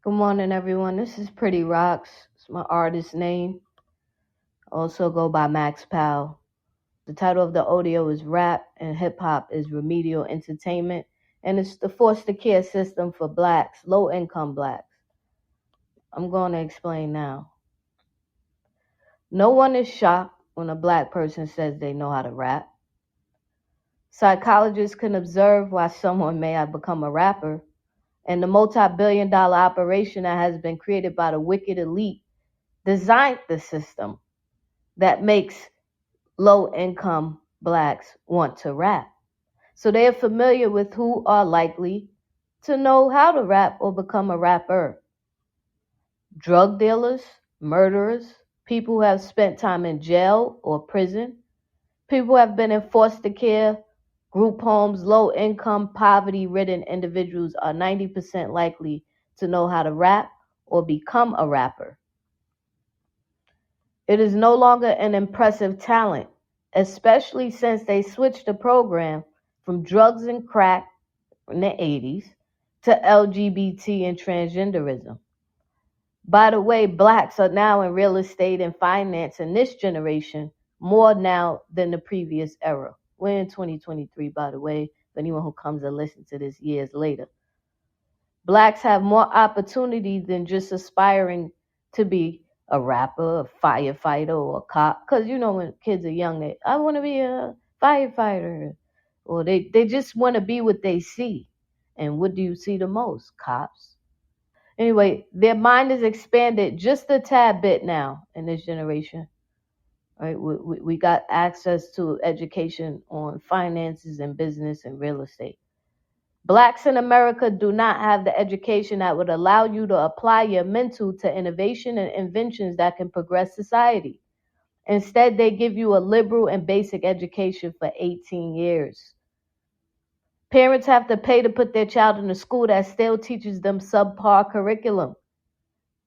Good morning, everyone. This is Pretty Rocks. It's my artist name. I also go by Max Powell. The title of the audio is Rap and Hip Hop is Remedial Entertainment, and it's the foster care system for blacks, low-income blacks. I'm going to explain now. No one is shocked when a black person says they know how to rap. Psychologists can observe why someone may have become a rapper, and the multi-billion-dollar operation that has been created by the wicked elite designed the system that makes low-income blacks want to rap. So they are familiar with who are likely to know how to rap or become a rapper. Drug dealers, murderers, people who have spent time in jail or prison, people who have been in foster care, group homes, low-income, poverty-ridden individuals are 90% likely to know how to rap or become a rapper. It is no longer an impressive talent, especially since they switched the program from drugs and crack in the 80s to LGBT and transgenderism. By the way, blacks are now in real estate and finance in this generation more now than the previous era. We're in 2023, by the way, for anyone who comes and listens to this years later. Blacks have more opportunity than just aspiring to be a rapper, a firefighter, or a cop. Because, when kids are young, I want to be a firefighter. Or they just want to be what they see. And what do you see the most? Cops. Anyway, their mind is expanded just a tad bit now in this generation. Right? We got access to education on finances and business and real estate. Blacks in America do not have the education that would allow you to apply your mental to innovation and inventions that can progress society. Instead, they give you a liberal and basic education for 18 years. Parents have to pay to put their child in a school that still teaches them subpar curriculum.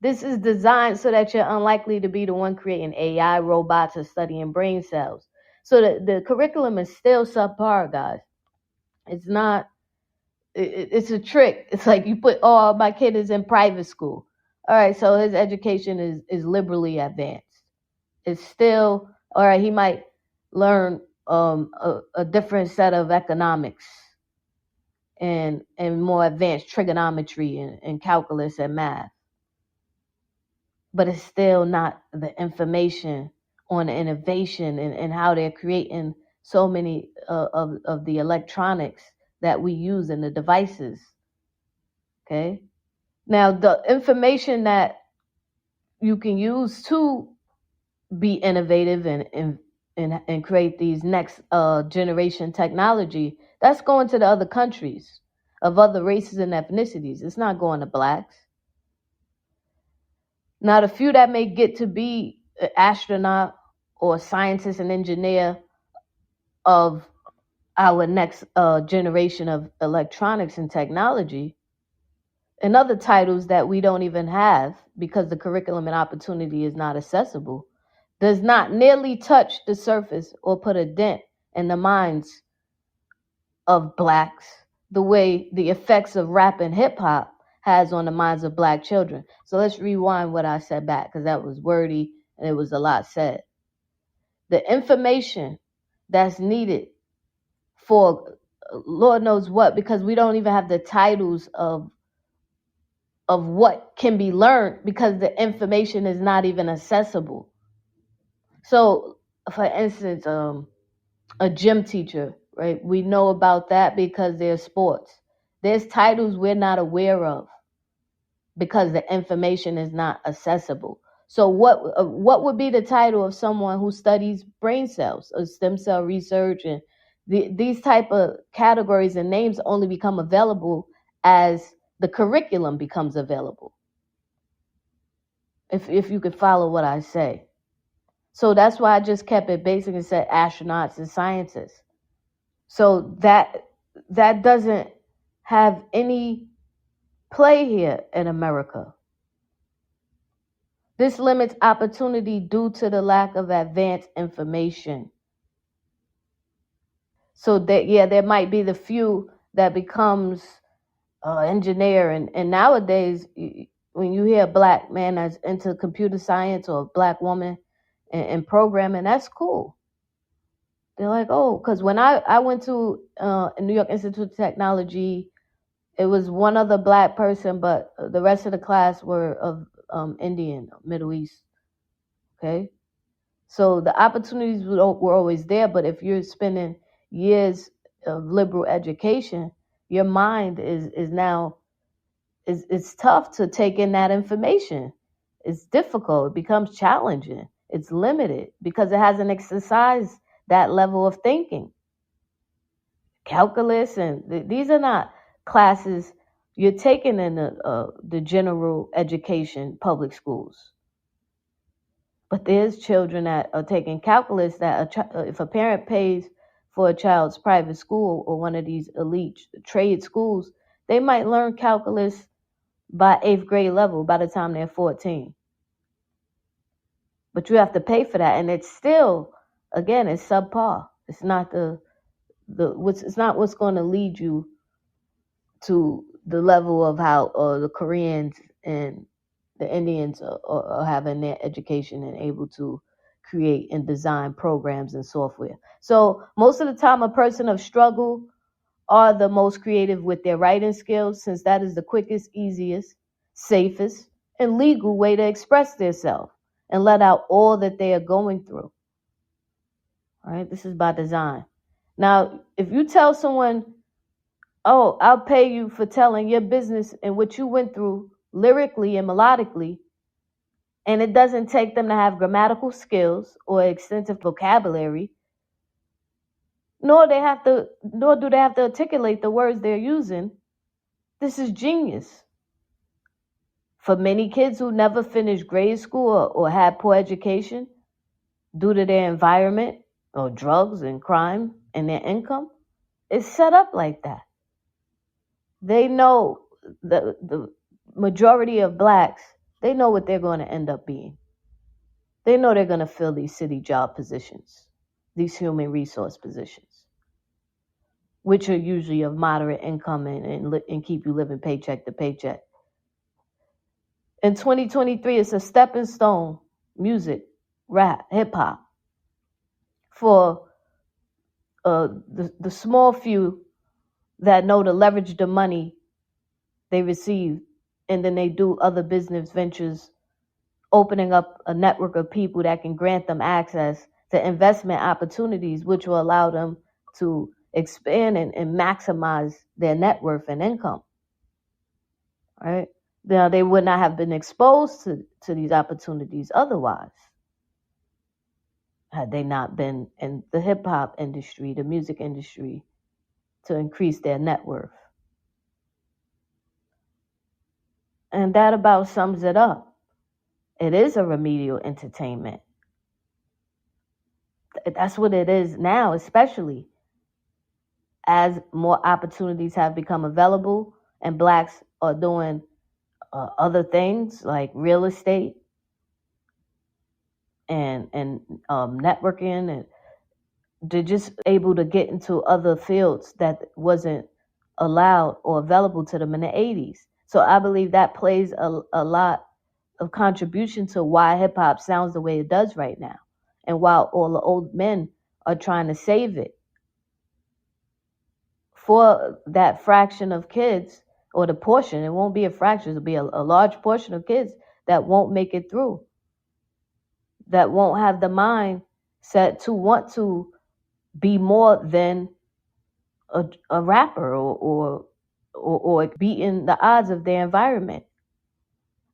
This is designed so that you're unlikely to be the one creating AI robots or studying brain cells. So the curriculum is still subpar, guys. It's not. It's a trick. It's like you put, my kid is in private school. All right, so his education is liberally advanced. It's still, all right, he might learn a different set of economics and more advanced trigonometry and calculus and math. But it's still not the information on the innovation and how they're creating so many of the electronics that we use in the devices. Okay. Now, the information that you can use to be innovative and create these next generation technology, that's going to the other countries of other races and ethnicities. It's not going to blacks. Now, the few that may get to be an astronaut or scientist and engineer of our next generation of electronics and technology, and other titles that we don't even have because the curriculum and opportunity is not accessible, does not nearly touch the surface or put a dent in the minds of blacks the way the effects of rap and hip hop has on the minds of black children. So let's rewind what I said back, because that was wordy and it was a lot said. The information that's needed for Lord knows what, because we don't even have the titles of what can be learned because the information is not even accessible. So, for instance, a gym teacher, right? We know about that because there's sports. There's titles we're not aware of because the information is not accessible. So what would be the title of someone who studies brain cells or stem cell research? And these type of categories and names only become available as the curriculum becomes available. If you could follow what I say. So that's why I just kept it basic and said astronauts and scientists. So that doesn't have any play here in America. This limits opportunity due to the lack of advanced information. So that, there might be the few that becomes engineer, and nowadays when you hear a black man that's into computer science or a black woman and programming, that's cool. They're like, oh, because when I went to New York Institute of Technology, it was one other black person, but the rest of the class were of Indian, Middle East. Okay. So the opportunities were always there, but if you're spending years of liberal education, your mind is now it's tough to take in that information. It's difficult. It becomes challenging. It's limited because it hasn't exercised that level of thinking. Calculus and these are not classes you're taking in the general education public schools. But there's children that are taking calculus that if a parent pays for a child's private school or one of these elite trade schools, they might learn calculus by 8th grade level by the time they're 14. But you have to pay for that, and it's still, again, it's subpar. It's not it's not what's going to lead you to the level of how the Koreans and the Indians are having their education and able to create and design programs and software. So most of the time, a person of struggle are the most creative with their writing skills, since that is the quickest, easiest, safest, and legal way to express themselves and let out all that they are going through. All right, this is by design. Now, if you tell someone, oh, I'll pay you for telling your business and what you went through lyrically and melodically, and it doesn't take them to have grammatical skills or extensive vocabulary, nor do they have to articulate the words they're using, this is genius. For many kids who never finished grade school or had poor education due to their environment or drugs and crime and their income, it's set up like that. They know the majority of blacks, they know what they're going to end up being. They know they're going to fill these city job positions, these human resource positions, which are usually of moderate income and keep you living paycheck to paycheck. In 2023, it's a stepping stone, music, rap, hip hop, for the small few that know to leverage the money they receive, and then they do other business ventures, opening up a network of people that can grant them access to investment opportunities, which will allow them to expand and maximize their net worth and income. Right? Now, they would not have been exposed to these opportunities otherwise, had they not been in the hip hop industry, the music industry, to increase their net worth. And that about sums it up. It is a remedial entertainment. That's what it is now, especially as more opportunities have become available and blacks are doing other things like real estate and networking, and they're just able to get into other fields that wasn't allowed or available to them in the 80s. So I believe that plays a lot of contribution to why hip hop sounds the way it does right now, and while all the old men are trying to save it for that fraction of kids, or the portion, it won't be a fraction, it'll be a large portion of kids that won't make it through, that won't have the mind set to want to be more than a rapper or beating the odds of their environment.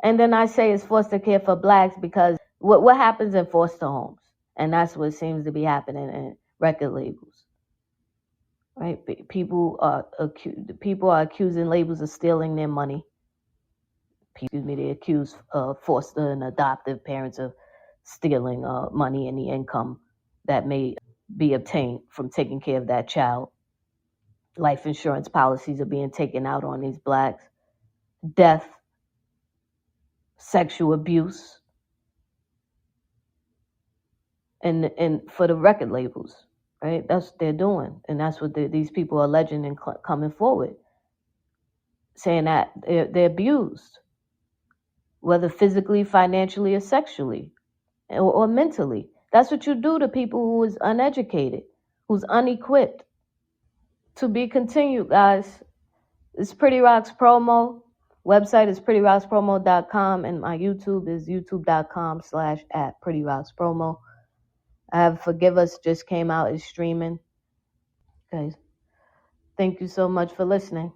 And then I say it's foster care for blacks because what happens in foster homes, and that's what seems to be happening in record labels. Right? People are accusing labels of stealing their money. They accuse foster and adoptive parents of stealing money and the income that may be obtained from taking care of that child. Life insurance policies are being taken out on these blacks. Death, sexual abuse, and for the record labels. Right, that's what they're doing, and that's what these people are alleging and coming forward, saying that they're abused. whether physically, financially, or sexually, or mentally. That's what you do to people who is uneducated, who's unequipped. To be continued, guys. It's Pretty Rocks Promo. Website is prettyrockspromo.com, and my YouTube is youtube.com/@prettyrockspromo. I have Forgive Us just came out, is streaming. Okay. Thank you so much for listening.